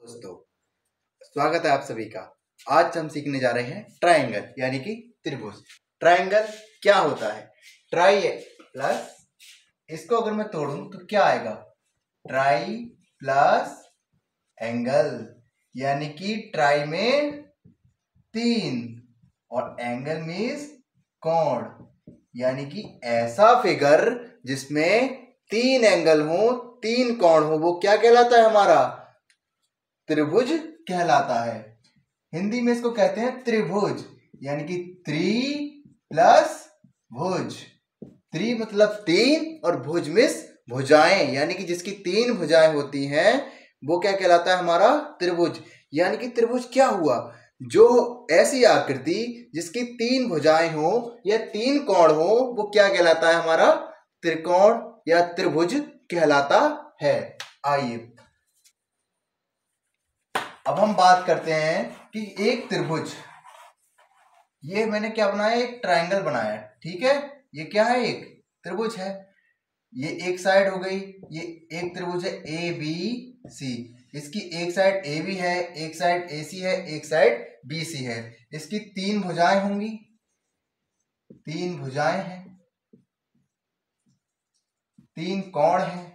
दोस्तों, स्वागत है आप सभी का। आज हम सीखने जा रहे हैं ट्रायंगल यानी कि त्रिभुज। ट्रायंगल क्या होता है? ट्राई प्लस, इसको अगर मैं तोड़ूं तो क्या आएगा? ट्राई प्लस एंगल, यानी कि ट्राई में 3 और एंगल मीन्स कोण, यानी कि ऐसा फिगर जिसमें 3 एंगल हो, 3 कोण हो, वो क्या कहलाता है? हमारा त्रिभुज कहलाता है। हिंदी में इसको कहते हैं त्रिभुज, यानी कि त्रि प्लस भुज। त्रि मतलब 3 और भुज मीन्स भुजाएं, यानी कि जिसकी 3 भुजाएं होती हैं वो क्या कहलाता है? हमारा त्रिभुज। यानी कि त्रिभुज क्या हुआ? जो ऐसी आकृति जिसकी 3 भुजाएं हो या 3 कोण हो, वो क्या कहलाता है? हमारा त्रिकोण या त्रिभुज कहलाता है। आइए अब हम बात करते हैं कि एक त्रिभुज, ये मैंने क्या बनाया? एक ट्रायंगल बनाया, ठीक है। ये क्या है? एक त्रिभुज है। ये एक साइड हो गई, ये एक त्रिभुज है ए बी सी। इसकी एक साइड ए बी है, एक साइड ए सी है, एक साइड बी सी है। इसकी 3 भुजाएं होंगी, 3 भुजाएं हैं, 3 कोण हैं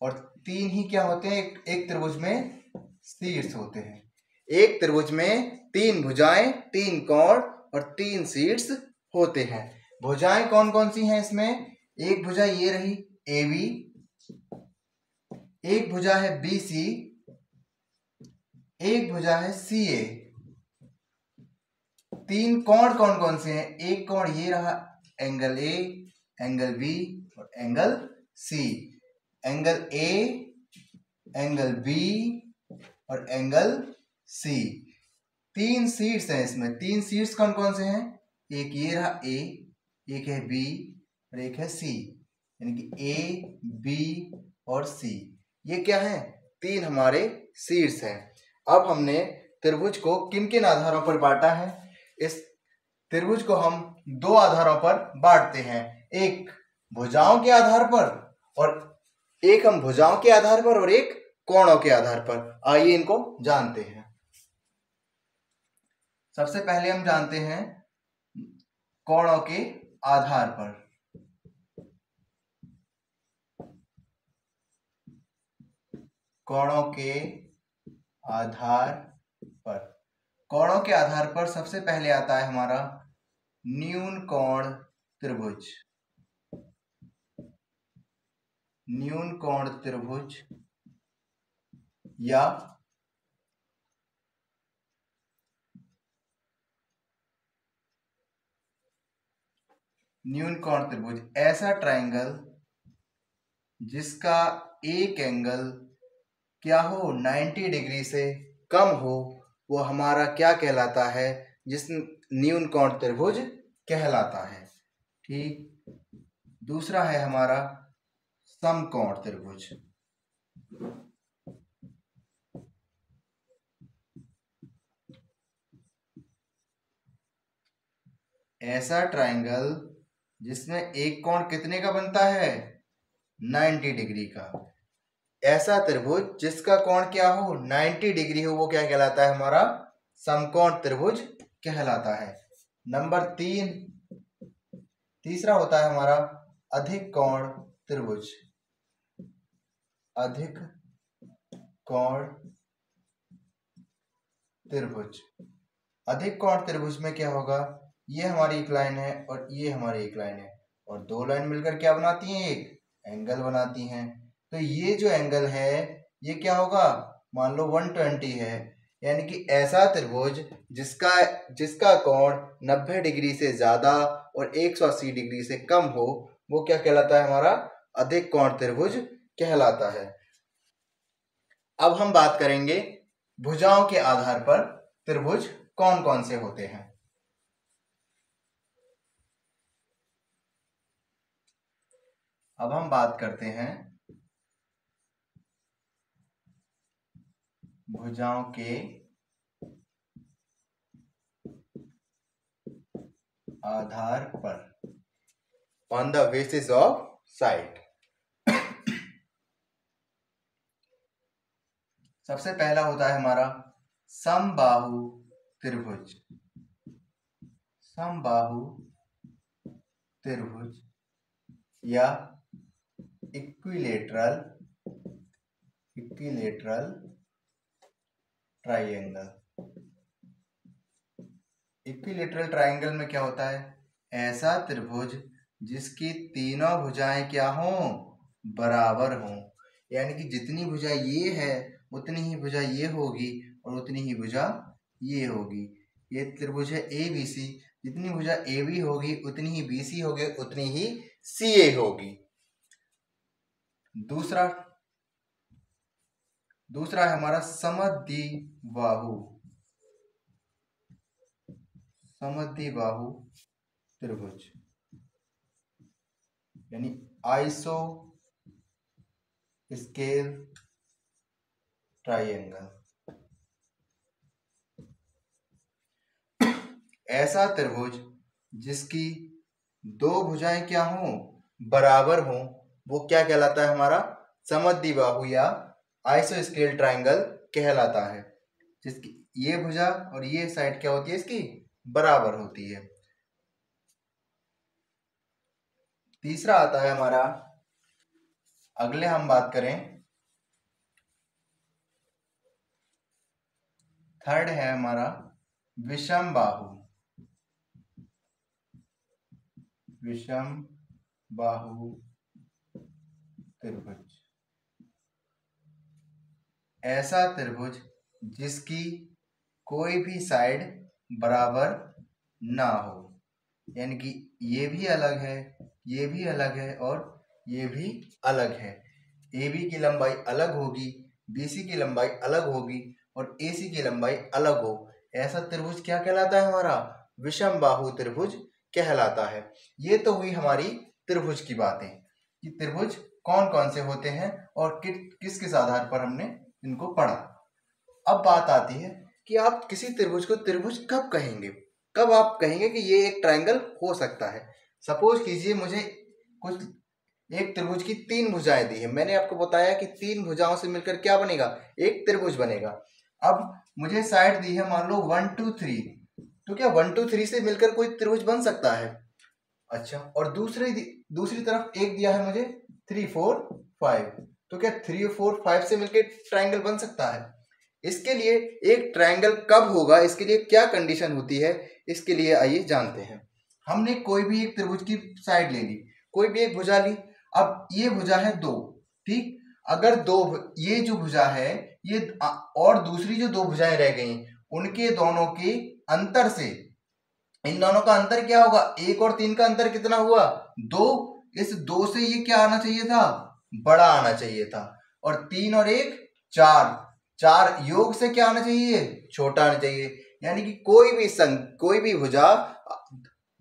और 3 ही क्या होते हैं? एक त्रिभुज में शीर्ष होते हैं। एक त्रिभुज में 3 भुजाएं, 3 कोण और 3 शीर्ष होते हैं। भुजाएं कौन कौन सी हैं इसमें? एक भुजा ये रही ए बी, एक भुजा है बी सी, एक भुजा है सी ए। 3 कोण कौन कौन से हैं? एक कोण ये रहा, एंगल ए, एंगल बी और angle C. Angle A, angle B और एंगल सी। 3 शीर्ष हैं इसमें। 3 शीर्ष कौन कौन से हैं? एक ये रहा ए, एक है बी और एक है सी, यानी कि ए बी और सी। ये क्या है? 3 हमारे शीर्ष हैं। अब हमने त्रिभुज को किन किन आधारों पर बांटा है? इस त्रिभुज को हम 2 आधारों पर बांटते हैं, एक भुजाओं के आधार पर और एक हम भुजाओं के आधार पर और एक कोणों के आधार पर। आइए इनको जानते हैं। सबसे पहले हम जानते हैं कोणों के आधार पर। कोणों के आधार पर, कोणों के आधार पर सबसे पहले आता है हमारा न्यून कोण त्रिभुज। न्यून कोण त्रिभुज या न्यून कोण त्रिभुज ऐसा ट्रायंगल जिसका एक एंगल क्या हो? 90 डिग्री से कम हो, वो हमारा क्या कहलाता है? जिस न्यून कोण त्रिभुज कहलाता है। ठीक। दूसरा है हमारा समकोण त्रिभुज। ऐसा ट्रायंगल जिसमें एक कोण कितने का बनता है? 90 डिग्री का। ऐसा त्रिभुज जिसका कोण क्या हो? 90 डिग्री हो, वो क्या कहलाता है? हमारा समकोण त्रिभुज कहलाता है। नंबर 3, तीसरा होता है हमारा अधिक कोण त्रिभुज। अधिक कोण त्रिभुज। अधिक कोण त्रिभुज में क्या होगा? ये हमारी एक लाइन है और ये हमारी एक लाइन है और 2 लाइन मिलकर क्या बनाती हैं? एक एंगल बनाती हैं। तो ये जो एंगल है ये क्या होगा? मान लो 120 है, यानी कि ऐसा त्रिभुज जिसका कोण 90 डिग्री से ज्यादा और 180 डिग्री से कम हो, वो क्या कहलाता है? हमारा अधिक कोण त्रिभुज कहलाता है। अब हम बात करेंगे भुजाओं के आधार पर त्रिभुज कौन कौन से होते हैं। अब हम बात करते हैं भुजाओं के आधार पर, on the basis of side. सबसे पहला होता है हमारा समबाहु त्रिभुज। समबाहु त्रिभुज या इक्विलेटरल ट्राइंगल। इक्विलेटरल ट्राइंगल में क्या होता है? ऐसा त्रिभुज जिसकी तीनों भुजाएं क्या हों? बराबर हों। यानी कि जितनी भुजा ये है उतनी ही भुजा ये होगी और उतनी ही भुजा ये होगी। ये त्रिभुज है ABC, जितनी भुजा AB होगी उतनी ही BC होगी, उतनी ही CA होगी। दूसरा है हमारा समद्विबाहु त्रिभुज यानी आइसो स्केल ट्राइंगल। ऐसा त्रिभुज जिसकी दो भुजाएं क्या हों? बराबर हों, वो क्या कहलाता है? हमारा समद्विबाहु या आइसो स्केल ट्राइंगल कहलाता है। जिसकी ये भुजा और ये साइड क्या होती है? इसकी बराबर होती है। तीसरा आता है हमारा, अगले हम बात करें, थर्ड है हमारा विषमबाहु त्रिभुज। ऐसा त्रिभुज जिसकी कोई भी साइड बराबर ना हो, यानी कि ये भी अलग है, ये भी अलग है और ये भी अलग है। AB की लंबाई अलग होगी, BC की लंबाई अलग होगी और AC की लंबाई अलग हो। ऐसा त्रिभुज क्या कहलाता है? हमारा विषमबाहु त्रिभुज कहलाता है। ये तो हुई हमारी त्रिभुज की बातें कि त्रिभुज कौन कौन से होते हैं और किस आधार पर हमने इनको पढ़ा। अब बात आती है कि आप किसी त्रिभुज को त्रिभुज कब कहेंगे, कब आप कहेंगे कि ये एक ट्रायंगल हो सकता है। सपोज कीजिए मुझे कुछ एक त्रिभुज की तीन भुजाएं दी है। मैंने आपको बताया कि तीन भुजाओं से मिलकर क्या बनेगा? एक त्रिभुज बनेगा। अब मुझे साइड दी है मान लो 1 2 3, तो क्या 1 2 3 से मिलकर कोई त्रिभुज बन सकता है? अच्छा, और दूसरी तरफ एक दिया है मुझे 3 4 5, तो क्या 3 4 5 से मिलकर ट्रायंगल बन सकता है? इसके लिए एक ट्रायंगल कब होगा, इसके लिए क्या कंडीशन होती है, इसके लिए आइए जानते हैं। हमने कोई भी एक त्रिभुज की साइड ले ली, कोई भी एक भुजा ली। अब ये भुजा है 2, ठीक। अगर ये जो भुजा है ये और दूसरी जो दो भुजाएं रह गई, उनके दोनों के अंतर से, इन दोनों का अंतर क्या होगा? 1 और 3 का अंतर कितना हुआ? 2। इस 2 से ये क्या आना चाहिए था? बड़ा आना चाहिए था। और 3 और 1 4, 4 योग से क्या आना चाहिए? छोटा आना चाहिए। यानी कि कोई भी भुजा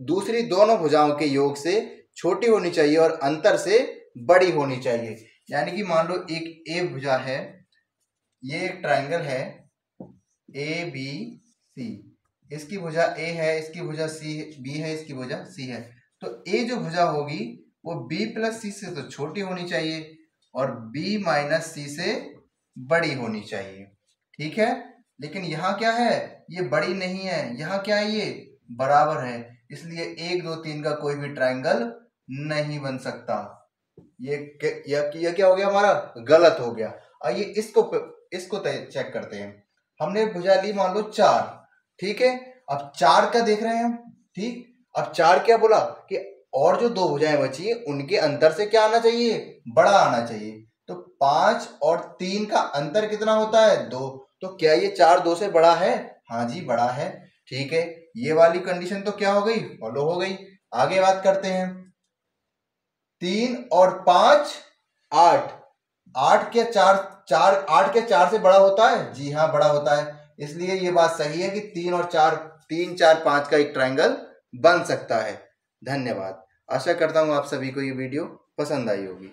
दूसरी दोनों भुजाओं के योग से छोटी होनी चाहिए और अंतर से बड़ी होनी चाहिए। यानी कि मान लो एक ए भुजा है, ये एक ट्रायंगल है ABC, इसकी भुजा A है, इसकी भुजा B है, इसकी भुजा C है। तो A जो भुजा होगी वो B प्लस C से तो छोटी होनी चाहिए और B माइनस C से बड़ी होनी चाहिए, ठीक है। लेकिन यहाँ क्या है? ये बड़ी नहीं है, यहाँ क्या है? ये बराबर है। इसलिए 1 2 3 का कोई भी ट्रायंगल नहीं बन सकता। ये क्या हो गया? हमारा गलत हो गया। आइए इसको चेक करते हैं। हमने भुजा ली मान लो 4, ठीक है। अब 4 का देख रहे हैं हम, ठीक। अब 4 क्या बोला कि और जो दो भुजाएं बची है उनके अंतर से क्या आना चाहिए? बड़ा आना चाहिए। तो 5 और 3 का अंतर कितना होता है? 2। तो क्या ये 4 2 से बड़ा है? हाँ जी, बड़ा है, ठीक है। ये वाली कंडीशन तो क्या हो गई? फॉलो हो गई। आगे बात करते हैं। 3 और 5 8, 8 के 4 से बड़ा होता है? जी हाँ, बड़ा होता है। इसलिए ये बात सही है कि 3 और 4 3 4 5 का एक ट्रायंगल बन सकता है। धन्यवाद। आशा करता हूं आप सभी को ये वीडियो पसंद आई होगी।